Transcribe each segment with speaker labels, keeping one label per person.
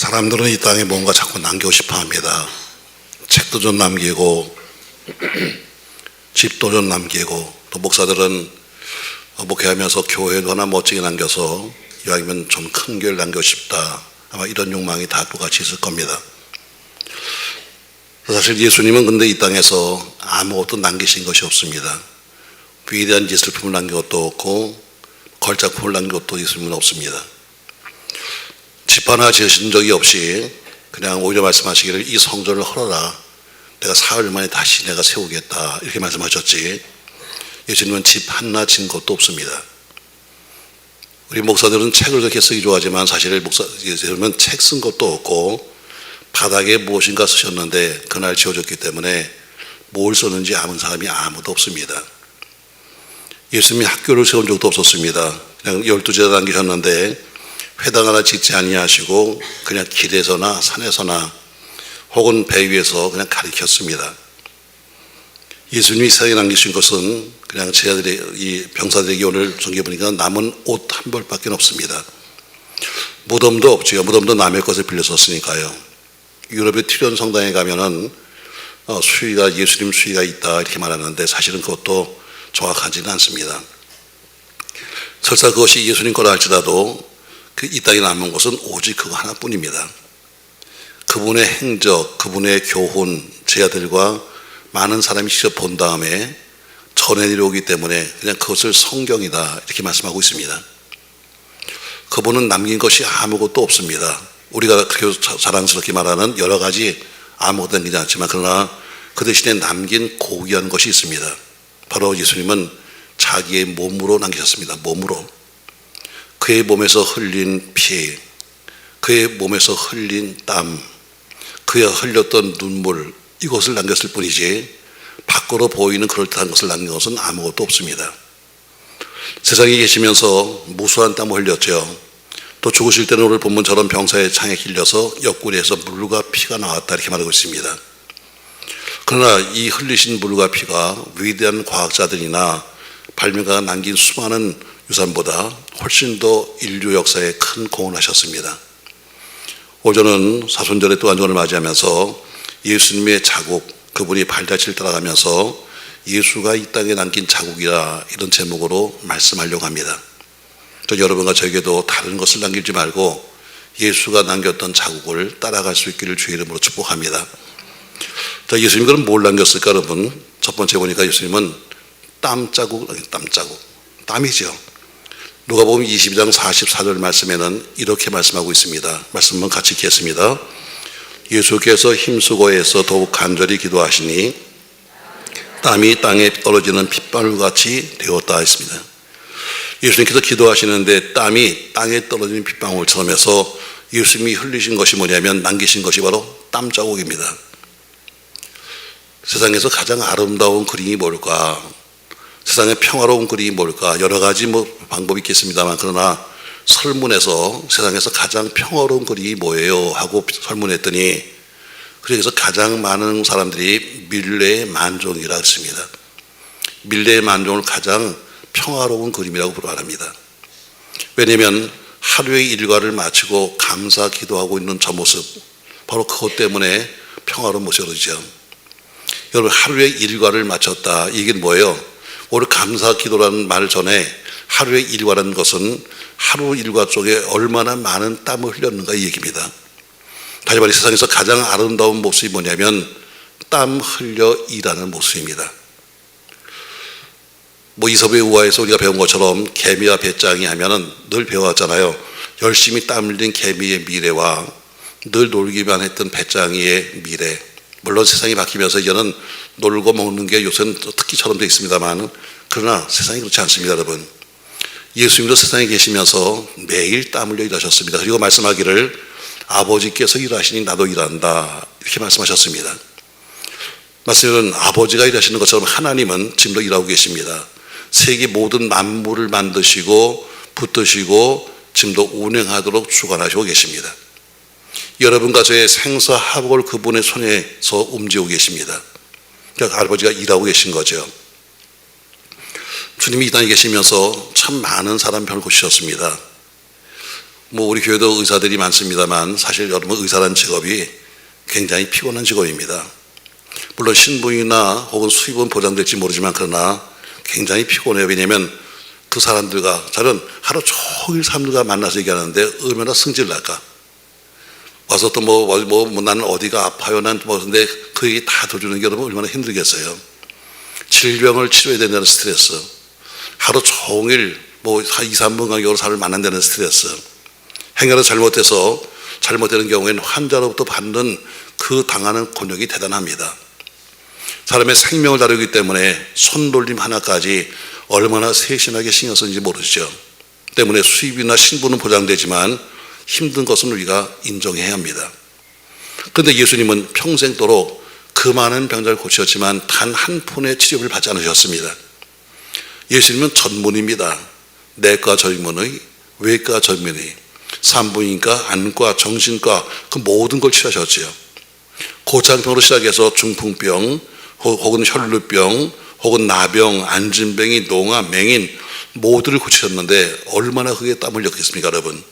Speaker 1: 사람들은 이 땅에 뭔가 자꾸 남기고 싶어 합니다. 책도 좀 남기고 집도 좀 남기고, 또 목사들은 목회하면서 교회도 하나 멋지게 남겨서 이왕이면 좀 큰 교회를 남기고 싶다, 아마 이런 욕망이 다 똑같이 있을 겁니다. 사실 예수님은 근데 이 땅에서 아무것도 남기신 것이 없습니다. 위대한 예술품을 남긴 것도 없고 걸작품을 남긴 것도 예수님은 없습니다. 집 하나 지으신 적이 없이 그냥 오히려 말씀하시기를 이 성전을 헐어라, 내가 사흘 만에 다시 내가 세우겠다, 이렇게 말씀하셨지, 예수님은 집 하나 지은 것도 없습니다. 우리 목사들은 책을 그렇게 쓰기 좋아하지만 사실 예수님은 책 쓴 것도 없고 바닥에 무엇인가 쓰셨는데 그날 지워졌기 때문에 뭘 썼는지 아는 사람이 아무도 없습니다. 예수님이 학교를 세운 적도 없었습니다. 그냥 12제자 남기셨는데 회당 하나 짓지 아니하시고 그냥 길에서나 산에서나 혹은 배 위에서 그냥 가르쳤습니다. 예수님이 세상에 남기신 것은 그냥 제자들이, 이 병사들에게 오늘 전개 보니까 남은 옷 한 벌밖에 없습니다. 무덤도 없지요. 무덤도 남의 것을 빌려 썼으니까요. 유럽의 티리온 성당에 가면은 수위가, 예수님 수위가 있다 이렇게 말하는데 사실은 그것도 정확하지는 않습니다. 설사 그것이 예수님 거라 할지라도 이 땅에 남은 것은 오직 그거 하나뿐입니다. 그분의 행적, 그분의 교훈, 제자들과 많은 사람이 직접 본 다음에 전해 내려오기 때문에 그냥 그것을 성경이다 이렇게 말씀하고 있습니다. 그분은 남긴 것이 아무것도 없습니다. 우리가 그렇게 자랑스럽게 말하는 여러 가지 아무것도 남기지 않지만, 그러나 그 대신에 남긴 고귀한 것이 있습니다. 바로 예수님은 자기의 몸으로 남기셨습니다. 몸으로. 그의 몸에서 흘린 피, 그의 몸에서 흘린 땀, 그의 흘렸던 눈물, 이것을 남겼을 뿐이지 밖으로 보이는 그럴듯한 것을 남긴 것은 아무것도 없습니다. 세상에 계시면서 무수한 땀을 흘렸죠. 또 죽으실 때는 오늘 본문처럼 병사의 창에 길려서 옆구리에서 물과 피가 나왔다 이렇게 말하고 있습니다. 그러나 이 흘리신 물과 피가 위대한 과학자들이나 발명가가 남긴 수많은 유산보다 훨씬 더 인류 역사에 큰 공헌을 하셨습니다. 오전은 사순절의 또 안전을 맞이하면서 예수님의 자국, 그분이 발자취를 따라가면서 예수가 이 땅에 남긴 자국이라, 이런 제목으로 말씀하려고 합니다. 또 여러분과 저에게도 다른 것을 남기지 말고 예수가 남겼던 자국을 따라갈 수 있기를 주의 이름으로 축복합니다. 자, 예수님 그럼 뭘 남겼을까 여러분? 첫 번째 보니까 예수님은 땀이죠. 누가복음 22장 44절 말씀에는 이렇게 말씀하고 있습니다. 말씀은 같이 읽겠습니다. 예수께서 힘쓰고해서 더욱 간절히 기도하시니 땀이 땅에 떨어지는 핏방울같이 되었다 했습니다. 예수님께서 기도하시는데 땀이 땅에 떨어지는 핏방울처럼 해서 예수님이 흘리신 것이 뭐냐면, 남기신 것이 바로 땀자국입니다. 세상에서 가장 아름다운 그림이 뭘까? 세상에 평화로운 그림이 뭘까? 여러 가지 방법이 있겠습니다만, 그러나 설문에서 세상에서 가장 평화로운 그림이 뭐예요? 하고 설문했더니 그래서 가장 많은 사람들이 밀레의 만종이라고 했습니다. 밀레의 만종을 가장 평화로운 그림이라고 말합니다. 왜냐하면 하루의 일과를 마치고 감사 기도하고 있는 저 모습, 바로 그것 때문에 평화로운 모습이죠. 여러분, 하루의 일과를 마쳤다, 이게 뭐예요? 오늘 감사 기도라는 말 전에 하루의 일과라는 것은 하루 일과 쪽에 얼마나 많은 땀을 흘렸는가 이 얘기입니다. 다시 말해 세상에서 가장 아름다운 모습이 뭐냐면 땀 흘려 일하는 모습입니다. 이솝의 우화에서 우리가 배운 것처럼 개미와 배짱이 하면은 늘 배워왔잖아요. 열심히 땀 흘린 개미의 미래와 늘 놀기만 했던 배짱이의 미래. 물론 세상이 바뀌면서 이제는 놀고 먹는 게 요새는 특기처럼 되어 있습니다만, 그러나 세상이 그렇지 않습니다. 여러분, 예수님도 세상에 계시면서 매일 땀 흘려 일하셨습니다. 그리고 말씀하기를 아버지께서 일하시니 나도 일한다 이렇게 말씀하셨습니다. 말씀은 아버지가 일하시는 것처럼 하나님은 지금도 일하고 계십니다. 세계 모든 만물을 만드시고 붙드시고 지금도 운행하도록 주관하시고 계십니다. 여러분과 저의 생사화복을 그분의 손에서 움직이고 계십니다. 그러니까 아버지가 일하고 계신 거죠. 주님이 이 땅에 계시면서 참 많은 사람 별을 고치셨습니다. 뭐 우리 교회도 의사들이 많습니다만 사실 여러분 의사라는 직업이 굉장히 피곤한 직업입니다. 물론 신분이나 혹은 수입은 보장될지 모르지만 그러나 굉장히 피곤해요. 왜냐하면 그 사람들과 저는 하루 종일 사람들과 만나서 얘기하는데 얼마나 승질날까. 와서 또 나는 어디가 아파요. 난 근데 그 얘기 다 들어주는 게 여러분 얼마나 힘들겠어요. 질병을 치료해야 된다는 스트레스. 하루 종일 한 2, 3분 간격으로 사람을 만난다는 스트레스. 행여나 잘못되는 경우에는 환자로부터 받는 그 당하는 곤욕이 대단합니다. 사람의 생명을 다루기 때문에 손놀림 하나까지 얼마나 세심하게 신경 쓰는지 모르죠. 때문에 수입이나 신분은 보장되지만 힘든 것은 우리가 인정해야 합니다. 그런데 예수님은 평생도록 그 많은 병자를 고치셨지만 단 한 푼의 치료를 받지 않으셨습니다. 예수님은 전문입니다. 내과 전문의, 외과 전문의, 산부인과, 안과, 정신과 그 모든 걸 치료하셨지요. 고장병으로 시작해서 중풍병, 혹은 혈루병, 혹은 나병, 안진뱅이, 농아, 맹인 모두를 고치셨는데 얼마나 그게 땀을 흘렸겠습니까, 여러분?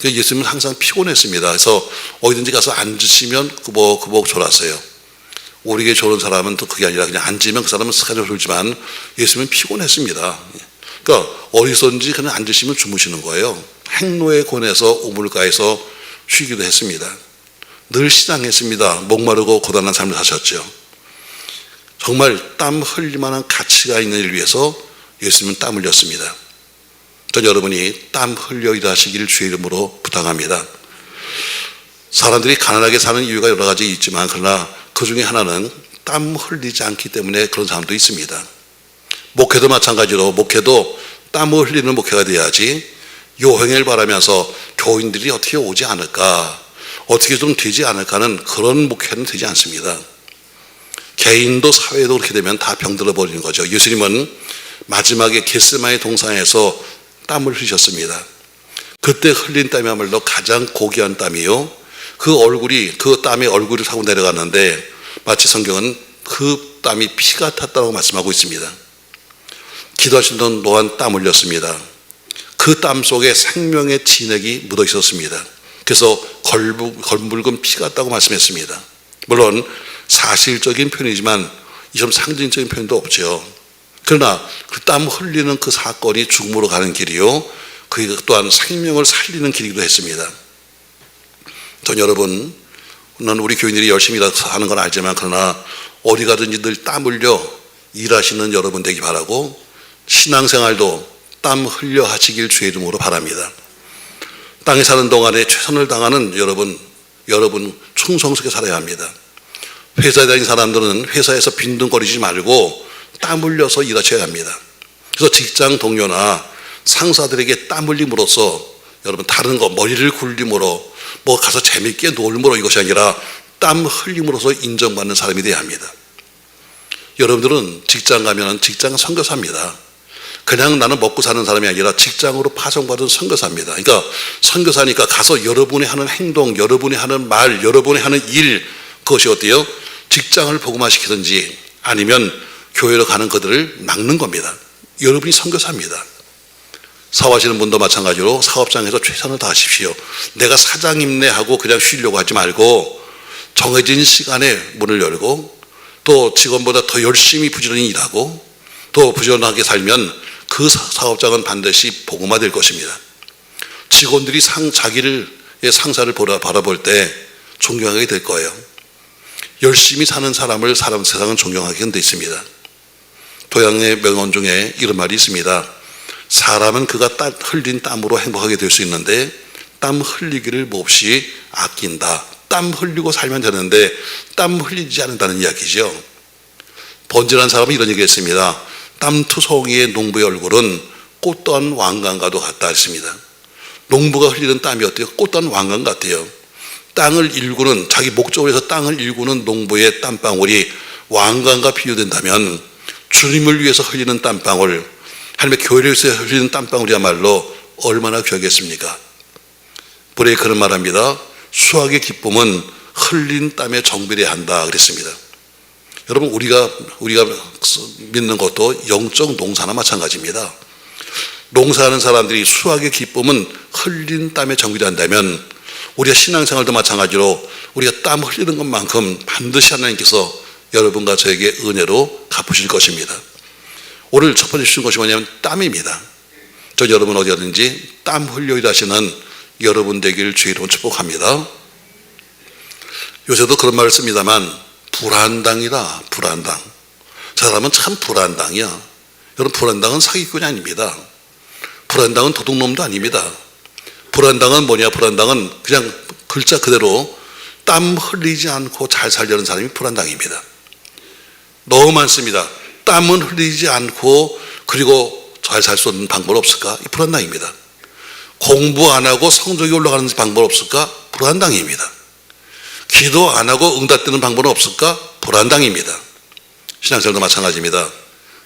Speaker 1: 예수님은 항상 피곤했습니다. 그래서 어디든지 가서 앉으시면 그벅 졸았어요. 우리에게 졸은 사람은 또 그게 아니라 그냥 앉으면 그 사람은 스카를 졸지만 예수님은 피곤했습니다. 그러니까 어디서든지 그냥 앉으시면 주무시는 거예요. 행로에 권해서 우물가에서 쉬기도 했습니다. 늘 시장했습니다. 목마르고 고단한 삶을 사셨죠. 정말 땀 흘릴 만한 가치가 있는 일을 위해서 예수님은 땀 흘렸습니다. 전 여러분이 땀 흘려 일하시기를 주의 이름으로 부탁합니다. 사람들이 가난하게 사는 이유가 여러 가지 있지만 그러나 그 중에 하나는 땀 흘리지 않기 때문에 그런 사람도 있습니다. 목회도 마찬가지로 목회도 땀을 흘리는 목회가 돼야지 요행을 바라면서 교인들이 어떻게 오지 않을까, 어떻게 좀 되지 않을까는 그런 목회는 되지 않습니다. 개인도 사회도 그렇게 되면 다 병들어 버리는 거죠. 예수님은 마지막에 겟세마네 동산에서 땀을 흘리셨습니다. 그때 흘린 땀이야말로 가장 고귀한 땀이요. 그 땀에 얼굴을 타고 내려갔는데 마치 성경은 그 땀이 피 같았다고 말씀하고 있습니다. 기도하시는 동안 땀 흘렸습니다. 그 땀 속에 생명의 진액이 묻어 있었습니다. 그래서 걸붉은 피 같다고 말씀했습니다. 물론 사실적인 표현이지만 이처럼 상징적인 표현도 없죠. 그러나 그 땀 흘리는 그 사건이 죽음으로 가는 길이요, 그 또한 생명을 살리는 길이기도 했습니다. 전 여러분, 난 우리 교인들이 열심히 하는 건 알지만 그러나 어디 가든지 늘 땀 흘려 일하시는 여러분 되기 바라고 신앙생활도 땀 흘려 하시길 주의 이름으로 바랍니다. 땅에 사는 동안에 최선을 당하는 여러분 충성스럽게 살아야 합니다. 회사에 다니는 사람들은 회사에서 빈둥거리지 말고 땀 흘려서 일하셔야 합니다. 그래서 직장 동료나 상사들에게 땀 흘림으로써 여러분 다른 거 머리를 굴림으로 가서 재밌게 놀므로 이것이 아니라 땀 흘림으로써 인정받는 사람이 되어야 합니다. 여러분들은 직장 가면 직장 선교사입니다. 그냥 나는 먹고 사는 사람이 아니라 직장으로 파송받은 선교사입니다. 그러니까 선교사니까 가서 여러분이 하는 행동, 여러분이 하는 말, 여러분이 하는 일, 그것이 어때요? 직장을 복음화 시키든지 아니면 교회로 가는 그들을 막는 겁니다. 여러분이 선교사입니다. 사업하시는 분도 마찬가지로 사업장에서 최선을 다하십시오. 내가 사장님네 하고 그냥 쉬려고 하지 말고 정해진 시간에 문을 열고 또 직원보다 더 열심히 부지런히 일하고 또 부지런하게 살면 그 사업장은 반드시 복음화될 것입니다. 직원들이 자기의 상사를 바라볼 때 존경하게 될 거예요. 열심히 사는 사람을 세상은 존경하게 돼 있습니다. 도양의 명언 중에 이런 말이 있습니다. 사람은 그가 흘린 땀으로 행복하게 될 수 있는데 땀 흘리기를 몹시 아낀다. 땀 흘리고 살면 되는데 땀 흘리지 않는다는 이야기죠. 번지란 사람은 이런 얘기했습니다. 땀투성이의 농부의 얼굴은 꽃던 왕관과도 같다 했습니다. 농부가 흘리는 땀이 어때요? 꽃던 왕관 같아요. 땅을 일구는, 자기 목적으로 해서 땅을 일구는 농부의 땀방울이 왕관과 비교된다면 주님을 위해서 흘리는 땀방울, 하나님의 교회를 위해서 흘리는 땀방울이야말로 얼마나 귀하겠습니까? 불에 그런 말합니다. 수학의 기쁨은 흘린 땀에 정비해야 한다 그랬습니다. 여러분, 우리가 믿는 것도 영적 농사나 마찬가지입니다. 농사하는 사람들이 수확의 기쁨은 흘린 땀에 정비된다면 우리가 신앙생활도 마찬가지로 우리가 땀 흘리는 것만큼 반드시 하나님께서 여러분과 저에게 은혜로 갚으실 것입니다. 오늘 첫 번째 주신 것이 뭐냐면 땀입니다. 저 여러분 어디 가든지 땀 흘려 일하시는 여러분 되길 주의 이름으로 축복합니다. 요새도 그런 말을 씁니다만 불안당이다. 불안당. 저 사람은 참 불안당이야. 여러분, 불안당은 사기꾼이 아닙니다. 불안당은 도둑놈도 아닙니다. 불안당은 뭐냐? 불안당은 그냥 글자 그대로 땀 흘리지 않고 잘 살려는 사람이 불안당입니다. 너무 많습니다. 땀은 흘리지 않고 그리고 잘 살 수 있는 방법 없을까? 이 불안당입니다. 공부 안 하고 성적이 올라가는 방법 없을까? 불안당입니다. 기도 안 하고 응답되는 방법은 없을까? 불안당입니다. 신앙생활도 마찬가지입니다.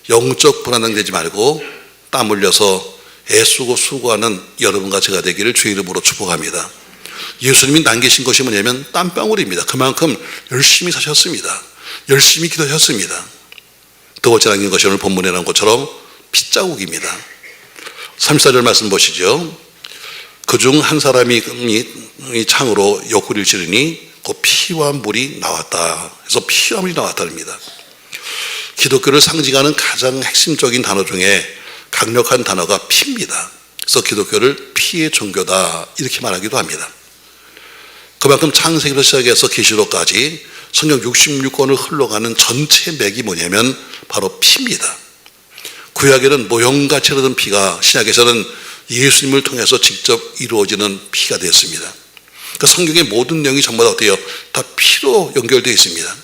Speaker 1: 영적 불안당 되지 말고 땀 흘려서 애쓰고 수고하는 여러분과 제가 되기를 주의 이름으로 축복합니다. 예수님이 남기신 것이 뭐냐면 땀방울입니다. 그만큼 열심히 사셨습니다. 열심히 기도하셨습니다. 두 번째 남긴 것이 오늘 본문에 나온 것처럼 핏자국입니다. 34절 말씀 보시죠. 그중 한 사람이 창으로 옆구리를 찌르니 그 피와 물이 나왔다. 그래서 피와 물이 나왔다입니다. 기독교를 상징하는 가장 핵심적인 단어 중에 강력한 단어가 피입니다. 그래서 기독교를 피의 종교다 이렇게 말하기도 합니다. 그만큼 창세기로 시작해서 계시록까지 성경 66권을 흘러가는 전체 맥이 뭐냐면 바로 피입니다. 구약에는 모형같이 흐르는 피가 신약에서는 예수님을 통해서 직접 이루어지는 피가 되었습니다. 그러니까 성경의 모든 내용이 전부 다 어때요? 다 피로 연결되어 있습니다.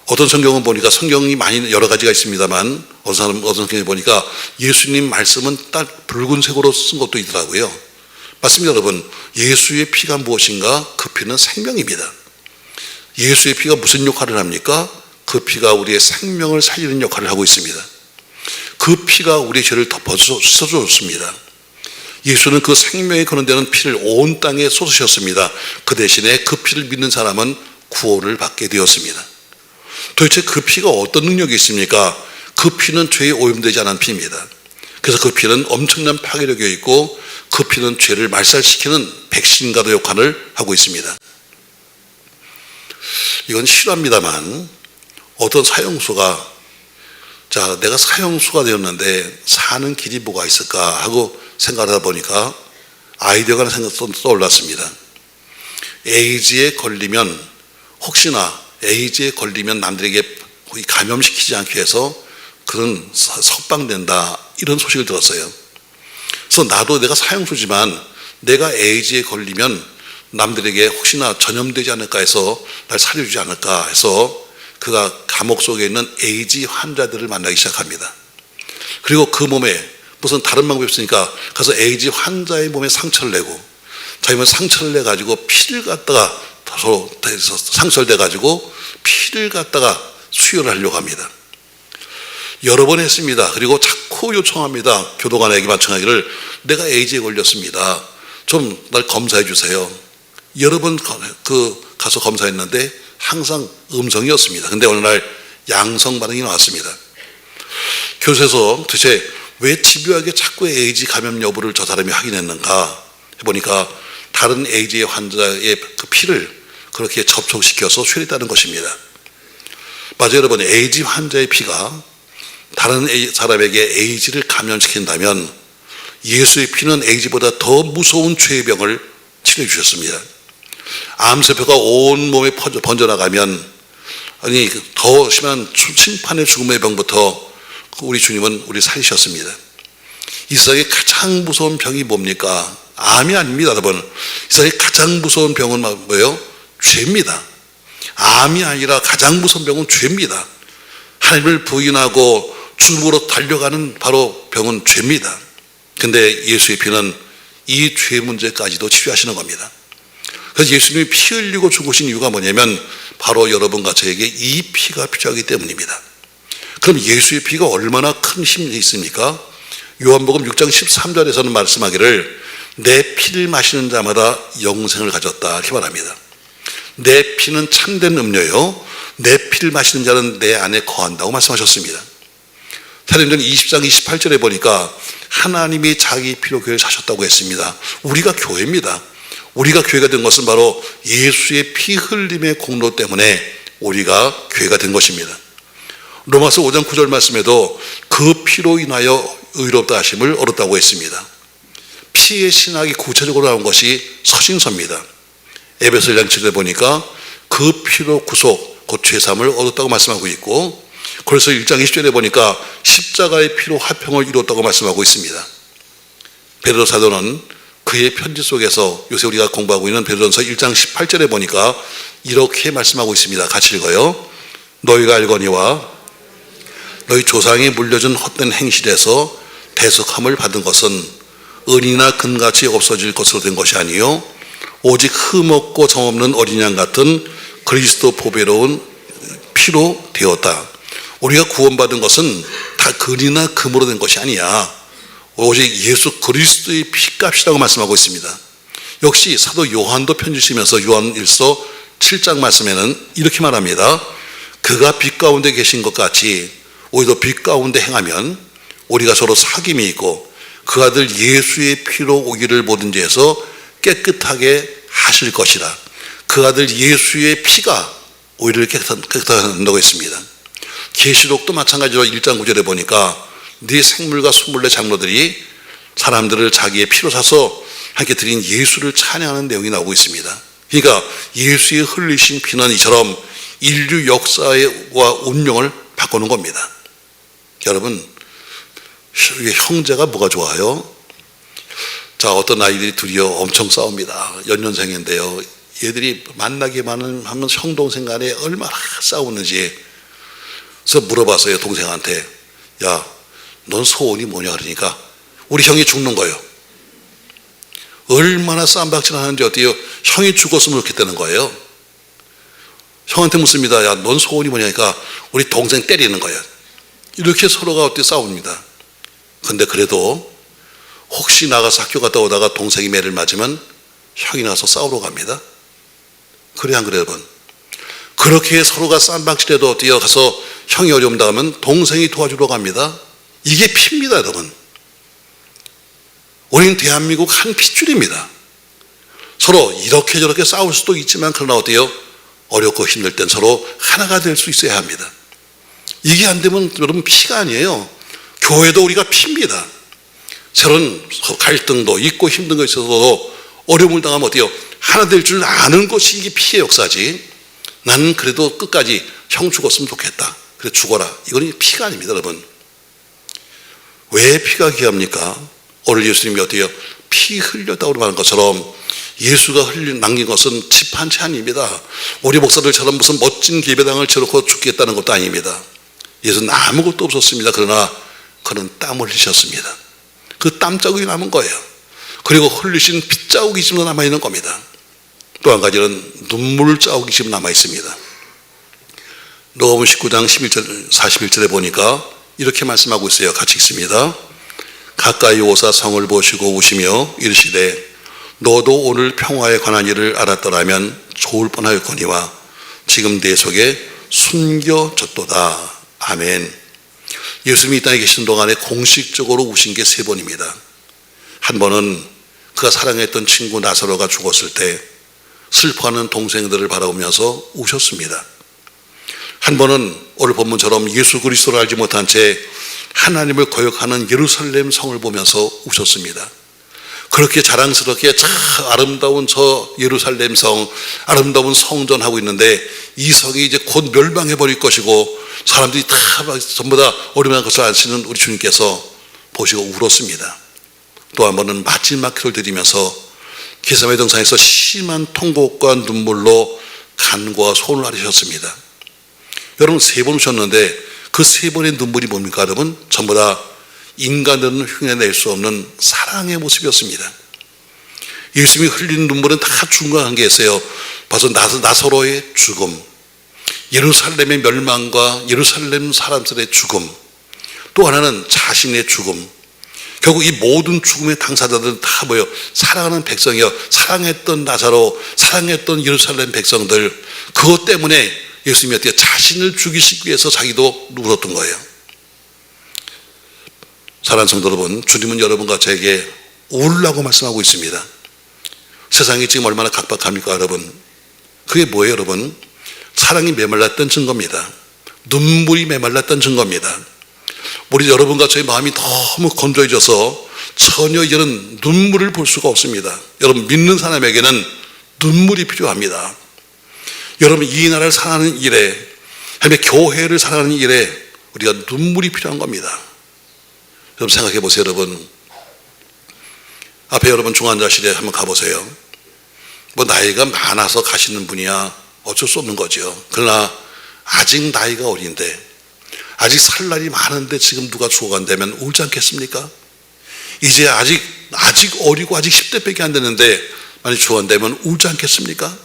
Speaker 1: 어떤 성경은 보니까 성경이 많이 여러 가지가 있습니다만 어떤 성경에 보니까 예수님 말씀은 딱 붉은색으로 쓴 것도 있더라고요. 맞습니다, 여러분. 예수의 피가 무엇인가? 그 피는 생명입니다. 예수의 피가 무슨 역할을 합니까? 그 피가 우리의 생명을 살리는 역할을 하고 있습니다. 그 피가 우리의 죄를 덮어서 씻어줬습니다. 예수는 그 생명이 거론되는 피를 온 땅에 쏟으셨습니다. 그 대신에 그 피를 믿는 사람은 구원을 받게 되었습니다. 도대체 그 피가 어떤 능력이 있습니까? 그 피는 죄에 오염되지 않은 피입니다. 그래서 그 피는 엄청난 파괴력이 있고 그 피는 죄를 말살시키는 백신과도 역할을 하고 있습니다. 이건 실화입니다만 어떤 사형수가 자, 내가 사형수가 되었는데 사는 길이 뭐가 있을까 하고 생각하다 보니까 아이디어가 하나 떠올랐습니다. 에이즈에 걸리면 혹시나 에이즈에 걸리면 남들에게 감염시키지 않기 위해서 그런 석방된다 이런 소식을 들었어요. 그래서 나도 내가 사형수지만 내가 에이즈에 걸리면 남들에게 혹시나 전염되지 않을까 해서 날 살려주지 않을까 해서 그가 감옥 속에 있는 에이즈 환자들을 만나기 시작합니다. 그리고 그 몸에 무슨 다른 방법이 없으니까 가서 에이즈 환자의 몸에 상처를 내고 자기 몸에 상처를 내가지고 피를 갖다가 서로 상처를 내가지고 피를 갖다가 수혈을 하려고 합니다. 여러 번 했습니다. 그리고 자꾸 요청합니다. 교도관에게 마청하기를 내가 에이즈에 걸렸습니다. 좀 날 검사해 주세요. 여러 번 가서 검사했는데 항상 음성이었습니다. 근데 어느 날 양성 반응이 나왔습니다. 교수에서 도대체 왜 집요하게 자꾸 에이즈 감염 여부를 저 사람이 확인했는가 해보니까 다른 에이즈 환자의 그 피를 그렇게 접촉시켜서 수혈했다는 것입니다. 맞아요, 여러분. 에이즈 환자의 피가 다른 사람에게 에이즈를 감염시킨다면 예수의 피는 에이즈보다 더 무서운 죄의 병을 치료해 주셨습니다. 암세포가 온 몸에 번져나가면 아니 더 심한 심판의 죽음의 병부터 우리 주님은 우리 살리셨습니다. 이 세상에 가장 무서운 병이 뭡니까? 암이 아닙니다, 여러분. 이 세상에 가장 무서운 병은 뭐예요? 죄입니다. 암이 아니라 가장 무서운 병은 죄입니다. 하나님을 부인하고 죽음으로 달려가는 바로 병은 죄입니다. 근데 예수의 피는 이 죄 문제까지도 치료하시는 겁니다. 그래서 예수님이 피 흘리고 죽으신 이유가 뭐냐면 바로 여러분과 저에게 이 피가 필요하기 때문입니다. 그럼 예수의 피가 얼마나 큰 힘이 있습니까? 요한복음 6장 13절에서는 말씀하기를 내 피를 마시는 자마다 영생을 가졌다 이렇게 말합니다. 내 피는 참된 음료요 내 피를 마시는 자는 내 안에 거한다고 말씀하셨습니다. 사도행전 20장 28절에 보니까 하나님이 자기 피로 교회를 사셨다고 했습니다. 우리가 교회입니다. 우리가 교회가 된 것은 바로 예수의 피 흘림의 공로 때문에 우리가 교회가 된 것입니다. 로마서 5장 9절 말씀에도 그 피로 인하여 의롭다 하심을 얻었다고 했습니다. 피의 신학이 구체적으로 나온 것이 서신서입니다. 에베소 1장 7절에 보니까 그 피로 구속, 곧 죄사함을 얻었다고 말씀하고 있고, 그래서 1장 20절에 보니까 십자가의 피로 화평을 이뤘다고 말씀하고 있습니다. 베드로 사도는 그의 편지 속에서 요새 우리가 공부하고 있는 베드로전서 1장 18절에 보니까 이렇게 말씀하고 있습니다. 같이 읽어요. 너희가 알거니와 너희 조상이 물려준 헛된 행실에서 대속함을 받은 것은 은이나 금같이 없어질 것으로 된 것이 아니요 오직 흠없고 정없는 어린 양 같은 그리스도 보배로운 피로 되었다. 우리가 구원받은 것은 다 금이나 금으로 된 것이 아니야. 오직 예수 그리스도의 피값이라고 말씀하고 있습니다. 역시 사도 요한도 편지 쓰면서 요한 1서 7장 말씀에는 이렇게 말합니다. 그가 빛 가운데 계신 것 같이 우리도 빛 가운데 행하면 우리가 서로 사귐이 있고 그 아들 예수의 피로 오기를 모든 죄에서 깨끗하게 하실 것이라. 그 아들 예수의 피가 우리를 깨끗하게 한다고 했습니다. 계시록도 마찬가지로 1장 9절에 보니까 네 생물과 24 장로들이 사람들을 자기의 피로 사서 함께 드린 예수를 찬양하는 내용이 나오고 있습니다. 그러니까 예수의 흘리신 피는 이처럼 인류 역사와 운명을 바꾸는 겁니다. 여러분, 형제가 뭐가 좋아요? 자, 어떤 아이들이 둘이요 엄청 싸웁니다. 연년생인데요. 얘들이 만나기만 하면 형 동생 간에 얼마나 싸우는지. 그래서 물어봤어요, 동생한테. 야, 넌 소원이 뭐냐 그러니까 우리 형이 죽는 거예요. 얼마나 쌈박질 하는지 어때요? 형이 죽었으면 좋겠다는 거예요. 형한테 묻습니다. 야, 넌 소원이 뭐냐니까 우리 동생 때리는 거예요. 이렇게 서로가 어때 싸웁니다. 근데 그래도 혹시 나가서 학교 갔다 오다가 동생이 매를 맞으면 형이 나서 싸우러 갑니다. 그래 안 그래요, 여러분? 그렇게 서로가 쌈박질해도 뛰어가서 형이 어려움 당하면 동생이 도와주러 갑니다. 이게 피입니다, 여러분. 우리는 대한민국 한 핏줄입니다. 서로 이렇게 저렇게 싸울 수도 있지만 그러나 어때요? 어렵고 힘들 땐 서로 하나가 될 수 있어야 합니다. 이게 안 되면 여러분 피가 아니에요. 교회도 우리가 피입니다. 새로운 갈등도 있고 힘든 거 있어도 어려움을 당하면 어때요? 하나 될 줄 아는 것이 이게 피의 역사지. 나는 그래도 끝까지 형 죽었으면 좋겠다. 그래 죽어라. 이건 피가 아닙니다, 여러분. 왜 피가 귀합니까? 오늘 예수님이 어때요? 피 흘렸다고 말하는 것처럼 예수가 남긴 것은 집 한 채 아닙니다. 우리 목사들처럼 무슨 멋진 예배당을 쳐놓고 죽겠다는 것도 아닙니다. 예수는 아무것도 없었습니다. 그러나 그는 땀을 흘리셨습니다. 그 땀 자국이 남은 거예요. 그리고 흘리신 피 자국이 지금 남아있는 겁니다. 또 한 가지는 눈물 자국이 지금 남아있습니다. 누가복음 19장 11절, 41절에 보니까 이렇게 말씀하고 있어요. 같이 읽습니다. 가까이 오사 성을 보시고 우시며 이르시되 너도 오늘 평화에 관한 일을 알았더라면 좋을 뻔하였거니와 지금 내 속에 숨겨졌도다. 아멘. 예수님이 이 땅에 계신 동안에 공식적으로 우신 게 3번입니다. 한 번은 그가 사랑했던 친구 나사로가 죽었을 때 슬퍼하는 동생들을 바라보면서 우셨습니다. 한 번은 오늘 본문처럼 예수 그리스도를 알지 못한 채 하나님을 거역하는 예루살렘 성을 보면서 우셨습니다. 그렇게 자랑스럽게 참 아름다운 저 예루살렘 성, 아름다운 성전하고 있는데 이 성이 이제 곧 멸망해버릴 것이고 사람들이 다 전부 다 어려운 것을 아시는 우리 주님께서 보시고 울었습니다. 또 한 번은 마지막 기도를 드리면서 게세마네 동산에서 심한 통곡과 눈물로 간구와 소원을 아뢰셨습니다. 여러분 3번 우셨는데 그 3번의 눈물이 뭡니까 여러분? 전부 다 인간들은 흉내낼 수 없는 사랑의 모습이었습니다. 예수님이 흘린 눈물은 다 중요한 관계였어요. 벌써 나사로의 죽음, 예루살렘의 멸망과 예루살렘 사람들의 죽음, 또 하나는 자신의 죽음. 결국 이 모든 죽음의 당사자들은 다 뭐예요? 사랑하는 백성이요. 사랑했던 나사로, 사랑했던 예루살렘 백성들. 그것 때문에 예수님이 어떻게 자신을 죽이시기 위해서 자기도 울었던 거예요. 사랑하는 성도 여러분, 주님은 여러분과 저에게 울라고 말씀하고 있습니다. 세상이 지금 얼마나 각박합니까 여러분? 그게 뭐예요 여러분? 사랑이 메말랐던 증거입니다. 눈물이 메말랐던 증거입니다. 우리 여러분과 저희 마음이 너무 건조해져서 전혀 이런 눈물을 볼 수가 없습니다. 여러분, 믿는 사람에게는 눈물이 필요합니다. 여러분, 이 나라를 사랑하는 일에, 교회를 사랑하는 일에 우리가 눈물이 필요한 겁니다. 여러분 생각해 보세요. 여러분 앞에 여러분 중환자실에 한번 가보세요. 뭐 나이가 많아서 가시는 분이야 어쩔 수 없는 거죠. 그러나 아직 나이가 어린데, 아직 살 날이 많은데 지금 누가 죽어간다면 울지 않겠습니까? 이제 아직 어리고 아직 10대밖에 안 되는데 만약 죽어간다면 울지 않겠습니까?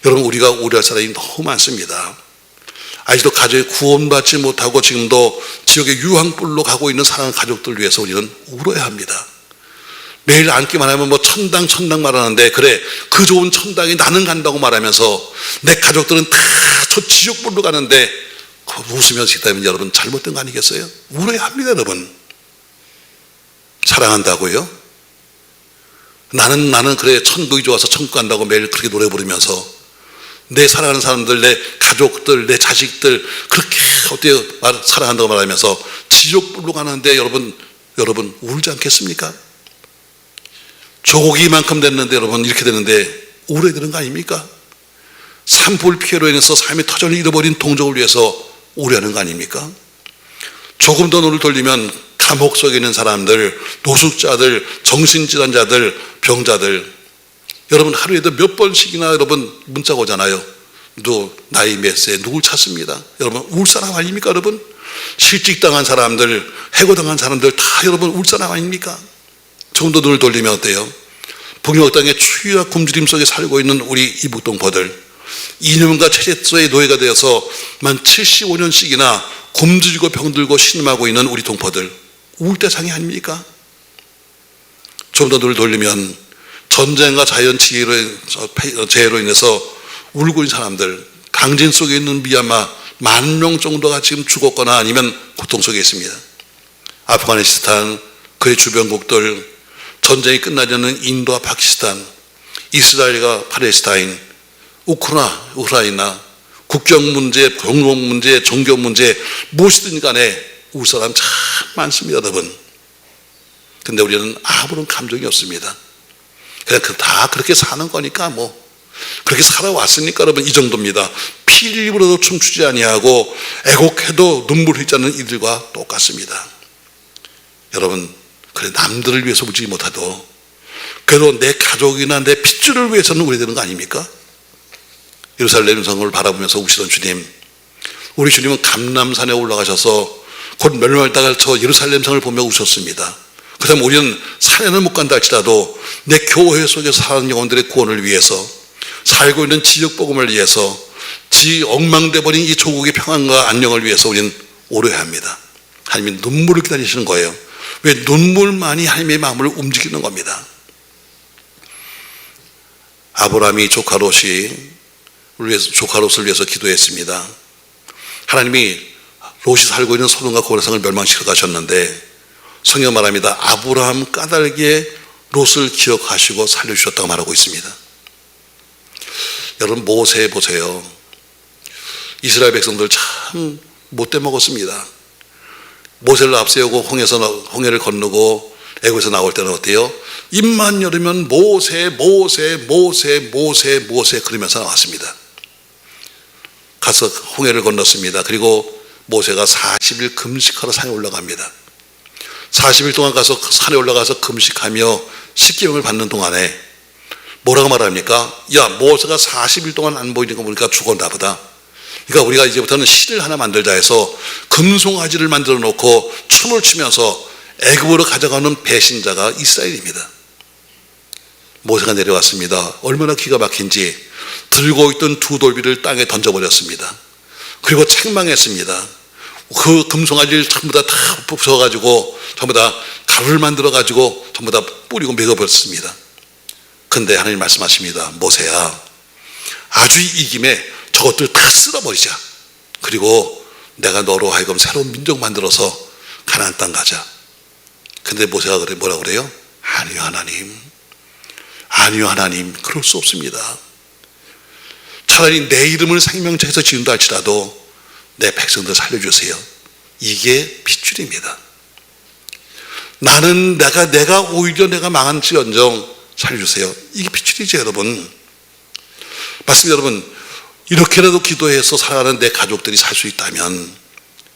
Speaker 1: 여러분, 우리가 우려할 사람이 너무 많습니다. 아직도 가정에 구원받지 못하고 지금도 지역의 유황불로 가고 있는 사랑하는 가족들 위해서 우리는 울어야 합니다. 매일 앉기만 하면 뭐 천당 말하는데, 그래 그 좋은 천당에 나는 간다고 말하면서 내 가족들은 다 저 지옥불로 가는데 웃으면서 있다면 여러분 잘못된 거 아니겠어요? 울어야 합니다. 여러분, 사랑한다고요? 나는 그래 천국이 좋아서 천국 간다고 매일 그렇게 노래 부르면서 내 사랑하는 사람들, 내 가족들, 내 자식들 그렇게 어떻게 사랑한다고 말하면서 지옥불로 가는데 여러분 울지 않겠습니까? 조기만큼 됐는데 여러분 이렇게 되는데 울어야 되는 거 아닙니까? 산불 피해로 인해서 삶의 터전을 잃어버린 동족을 위해서 울어야하는 거 아닙니까? 조금 더 눈을 돌리면 감옥 속에 있는 사람들, 노숙자들, 정신질환자들, 병자들, 여러분 하루에도 몇 번씩이나 여러분 문자가 오잖아요. 나이 몇 세 누굴 찾습니다. 여러분 울 사람 아닙니까? 여러분 실직당한 사람들, 해고당한 사람들 다 여러분 울 사람 아닙니까? 조금 더 눈을 돌리면 어때요? 북녘 땅의 추위와 굶주림 속에 살고 있는 우리 이북동포들, 이념과 체제의 노예가 되어서 만 75년씩이나 굶주리고 병들고 신음하고 있는 우리 동포들, 울 대상이 아닙니까? 좀 더 눈을 돌리면 전쟁과 자연재해로 인해서 울고 있는 사람들, 강진 속에 있는 미얀마 10,000명 정도가 지금 죽었거나 아니면 고통 속에 있습니다. 아프가니스탄, 그의 주변국들, 전쟁이 끝나지 않는 인도와 파키스탄, 이스라엘과 팔레스타인, 우크라이나, 국경 문제, 병력 문제, 종교 문제, 무엇이든 간에 울 사람 참 많습니다, 여러분. 근데 우리는 아무런 감정이 없습니다. 그냥 다 그렇게 사는 거니까 그렇게 살아왔으니까 여러분 이 정도입니다. 피를 입으로도 춤추지 아니하고 애곡해도 눈물 흘리지 않는 이들과 똑같습니다. 여러분, 그래 남들을 위해서 울지 못하도 그래도 내 가족이나 내 핏줄을 위해서는 울어야 되는 거 아닙니까? 예루살렘 성을 바라보면서 우시던 주님, 우리 주님은 감람산에 올라가셔서 곧 멸망을 당할 저 예루살렘 성을 보며 우셨습니다. 그렇다면 우리는 산에는 못 간다 할지라도 내 교회 속에서 사는 영혼들의 구원을 위해서, 살고 있는 지역 복음을 위해서, 엉망돼 버린 이 조국의 평안과 안녕을 위해서 우리는 울어야 합니다. 하나님이 눈물을 기다리시는 거예요. 왜? 눈물만이 하나님의 마음을 움직이는 겁니다. 아브라함이 조카 롯을 위해서 기도했습니다. 하나님이 롯이 살고 있는 소돔과 고레상을 멸망시켜 가셨는데 성경 말합니다. 아브라함 까닭에 롯을 기억하시고 살려주셨다고 말하고 있습니다. 여러분 모세 보세요. 이스라엘 백성들 참 못돼 먹었습니다. 모세를 앞세우고 홍해를 건너고 애굽에서 나올 때는 어때요? 입만 열으면 모세 그러면서 나왔습니다. 가서 홍해를 건넜습니다. 그리고 모세가 40일 금식하러 산에 올라갑니다. 40일 동안 가서 산에 올라가서 금식하며 십계명을 받는 동안에 뭐라고 말합니까? 야, 모세가 40일 동안 안 보이니까 보니까 죽었나 보다. 그러니까 우리가 이제부터는 실을 하나 만들자 해서 금송아지를 만들어 놓고 춤을 추면서 애굽으로 가져가는 배신자가 이스라엘입니다. 모세가 내려왔습니다. 얼마나 기가 막힌지 들고 있던 두 돌비를 땅에 던져버렸습니다. 그리고 책망했습니다. 그 금송아지를 전부 다 부숴가지고 전부 다 가루를 만들어가지고 전부 다 뿌리고 먹어버렸습니다. 근데 하나님 말씀하십니다. 모세야, 아주 이김에 저것들 다 쓸어버리자. 그리고 내가 너로 하여금 새로운 민족 만들어서 가나안 땅 가자. 근데 모세가 뭐라고 그래요? 아니요 하나님, 아니요 하나님, 그럴 수 없습니다. 차라리 내 이름을 생명책에서 지운다 할지라도 내 백성들 살려주세요. 이게 핏줄입니다. 나는 내가 오히려 내가 망한지언정 살려주세요. 이게 핏줄이죠 여러분. 맞습니다 여러분. 이렇게라도 기도해서 살아가는 내 가족들이 살 수 있다면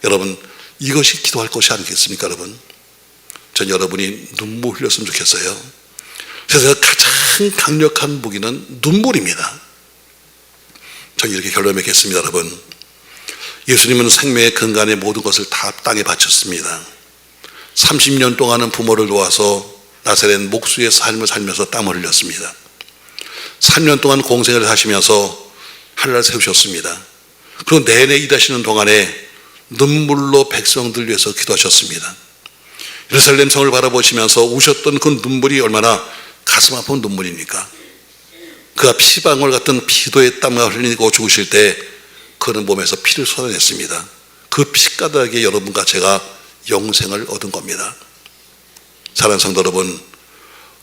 Speaker 1: 여러분, 이것이 기도할 것이 아니겠습니까 여러분? 전 여러분이 눈물 흘렸으면 좋겠어요. 그래서 가장 강력한 무기는 눈물입니다. 전 이렇게 결론 맺겠습니다 여러분. 예수님은 생명의 근간의 모든 것을 다 땅에 바쳤습니다. 30년 동안은 부모를 도와서 나사렛 목수의 삶을 살면서 땀을 흘렸습니다. 3년 동안 공생을 하시면서 하늘을 세우셨습니다. 그리고 내내 일하시는 동안에 눈물로 백성들 위해서 기도하셨습니다. 예루살렘 성을 바라보시면서 우셨던 그 눈물이 얼마나 가슴 아픈 눈물입니까? 그가 피방울 같은 피도의 땀을 흘리고 죽으실 때 그는 몸에서 피를 쏟아냈습니다. 그 피가닥에 여러분과 제가 영생을 얻은 겁니다. 사랑하는 성도 여러분,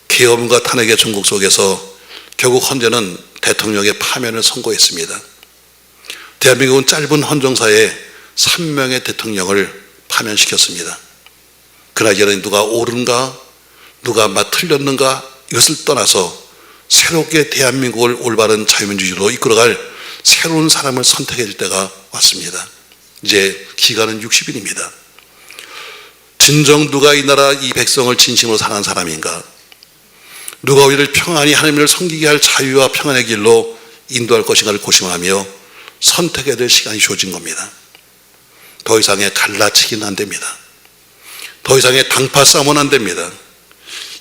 Speaker 1: 계엄과 탄핵의 전국 속에서 결국 헌재는 대통령의 파면을 선고했습니다. 대한민국은 짧은 헌정사에 3명의 대통령을 파면시켰습니다. 그러나 이제는 누가 옳은가 누가 틀렸는가 이것을 떠나서 새롭게 대한민국을 올바른 자유민주주의로 이끌어갈 새로운 사람을 선택해 줄 때가 왔습니다. 이제 기간은 60일입니다. 진정 누가 이 나라 이 백성을 진심으로 사랑하는 사람인가, 누가 우리를 평안히 하나님을 섬기게 할 자유와 평안의 길로 인도할 것인가를 고심하며 선택해야 될 시간이 주어진 겁니다. 더 이상의 갈라치기는 안 됩니다. 더 이상의 당파 싸움은 안 됩니다.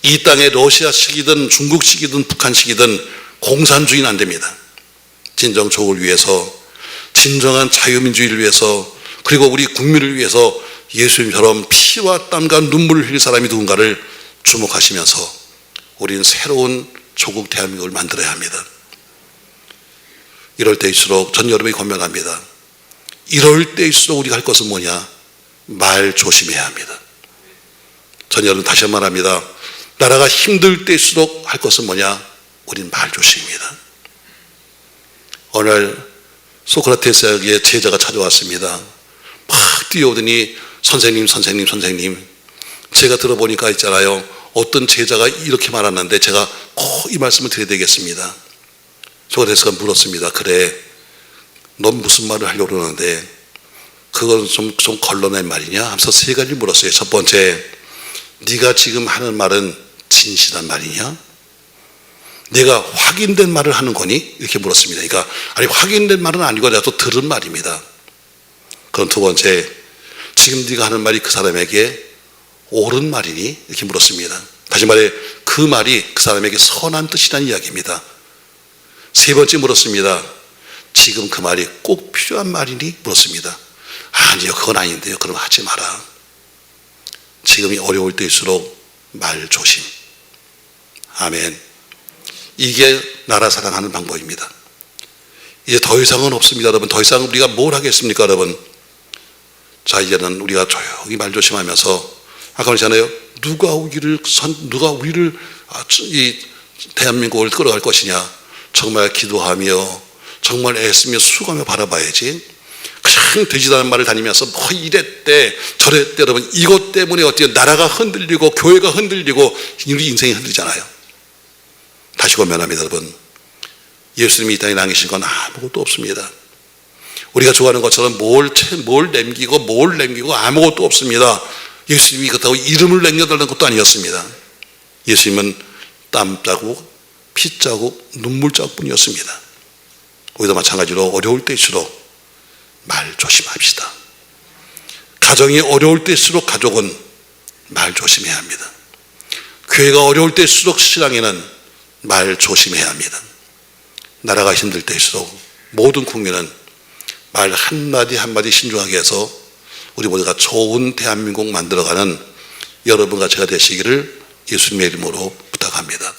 Speaker 1: 이 땅에 러시아식이든 중국식이든 북한식이든 공산주의는 안 됩니다. 진정 조국을 위해서, 진정한 자유민주주의를 위해서, 그리고 우리 국민을 위해서 예수님처럼 피와 땀과 눈물을 흘릴 사람이 누군가를 주목하시면서 우리는 새로운 조국 대한민국을 만들어야 합니다. 이럴 때일수록 전 여러분이 권면합니다. 이럴 때일수록 우리가 할 것은 뭐냐? 말 조심해야 합니다. 전 여러분 다시 한번 말합니다. 나라가 힘들 때일수록 할 것은 뭐냐? 우린 말 조심입니다. 오늘 소크라테스에게 제자가 찾아왔습니다. 막 뛰어오더니 선생님 제가 들어보니까 있잖아요, 어떤 제자가 이렇게 말하는데 제가 꼭 이 말씀을 드려야 되겠습니다. 소크라테스가 물었습니다. 그래, 넌 무슨 말을 하려고 그러는데 그건 좀 걸러낸 말이냐 하면서 세 가지를 물었어요. 첫 번째, 네가 지금 하는 말은 진실한 말이냐? 내가 확인된 말을 하는 거니? 이렇게 물었습니다. 그러니까 아니 확인된 말은 아니고 내가 또 들은 말입니다. 그럼 두 번째, 지금 네가 하는 말이 그 사람에게 옳은 말이니? 이렇게 물었습니다. 다시 말해 그 말이 그 사람에게 선한 뜻이라는 이야기입니다. 세 번째 물었습니다. 지금 그 말이 꼭 필요한 말이니? 물었습니다. 아니요, 그건 아닌데요. 그럼 하지 마라. 지금이 어려울 때일수록 말 조심. 아멘. 이게 나라 사랑하는 방법입니다. 이제 더 이상은 없습니다 여러분. 더 이상 우리가 뭘 하겠습니까 여러분? 자, 이제는 우리가 조용히 말 조심하면서, 아까 그랬잖아요, 누가 우리를 이 대한민국을 끌어갈 것이냐, 정말 기도하며 정말 애쓰며 수고하며 바라봐야지. 그냥 되지도 않은 말을 다니면서 뭐 이랬대 저랬대. 여러분, 이것 때문에 어때요? 나라가 흔들리고 교회가 흔들리고 우리 인생이 흔들리잖아요. 다시 권면합니다 여러분. 예수님이 이 땅에 남기신 건 아무것도 없습니다. 우리가 좋아하는 것처럼 뭘 남기고 아무것도 없습니다. 예수님이 그렇다고 이름을 남겨달라는 것도 아니었습니다. 예수님은 땀자국, 피자국, 눈물자국뿐이었습니다. 우리도 마찬가지로 어려울 때일수록 말 조심합시다. 가정이 어려울 때일수록 가족은 말 조심해야 합니다. 교회가 어려울 때일수록 신앙에는 말 조심해야 합니다. 나라가 힘들 때일수록 모든 국민은 말 한마디 한마디 신중하게 해서 우리 모두가 좋은 대한민국 만들어가는 여러분과 제가 되시기를 예수님의 이름으로 부탁합니다.